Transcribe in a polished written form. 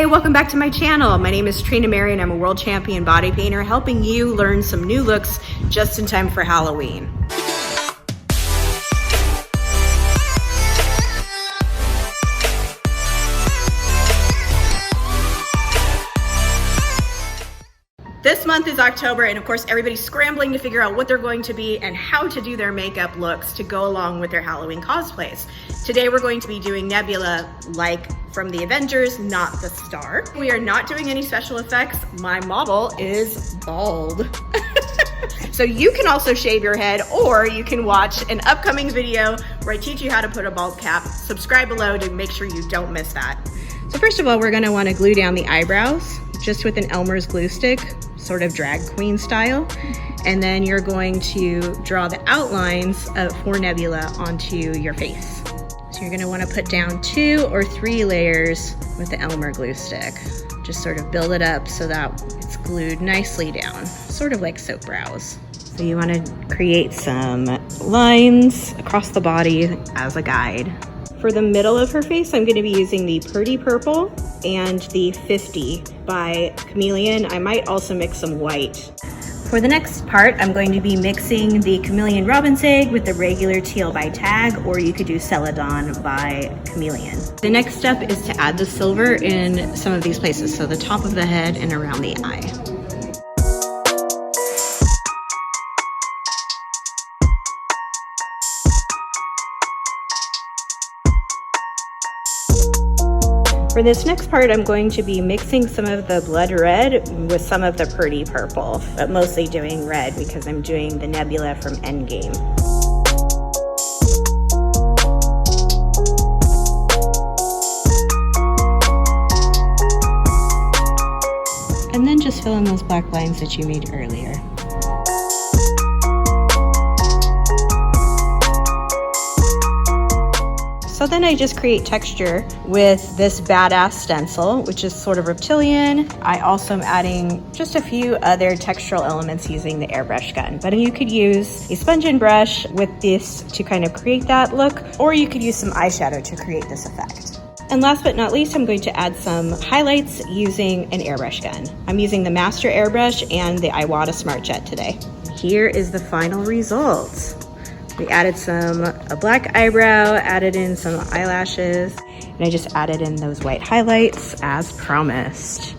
Hey, welcome back to my channel. My name is Trina Mary and I'm a world champion body painter, helping you learn some new looks just in time for Halloween. This month is October, and of course everybody's scrambling to figure out what they're going to be and how to do their makeup looks to go along with their Halloween cosplays. Today we're going to be doing Nebula like from the Avengers, not the star. We are not doing any special effects. My model is bald. So you can also shave your head, or you can watch an upcoming video where I teach you how to put a bald cap. Subscribe below to make sure you don't miss that. So first of all, we're gonna wanna glue down the eyebrows just with an Elmer's glue stick, sort of drag queen style. And then you're going to draw the outlines for Nebula onto your face. So you're gonna wanna put down 2 or 3 layers with the Elmer glue stick. Just sort of build it up so that it's glued nicely down, sort of like soap brows. So you wanna create some lines across the body as a guide. For the middle of her face, I'm gonna be using the Pretty Purple and the 50 by Chameleon. I might also mix some white. For the next part, I'm going to be mixing the Chameleon Robin's Egg with the regular teal by Tag, or you could do Celadon by Chameleon. The next step is to add the silver in some of these places, so the top of the head and around the eye. For this next part, I'm going to be mixing some of the blood red with some of the Pretty Purple, but mostly doing red because I'm doing the Nebula from Endgame. And then just fill in those black lines that you made earlier. So then I just create texture with this badass stencil, which is sort of reptilian. I also am adding just a few other textural elements using the airbrush gun. But you could use a sponge and brush with this to kind of create that look, or you could use some eyeshadow to create this effect. And last but not least, I'm going to add some highlights using an airbrush gun. I'm using the Master Airbrush and the Iwata Smart Jet today. Here is the final result. We added a black eyebrow, added in some eyelashes, and I just added in those white highlights as promised.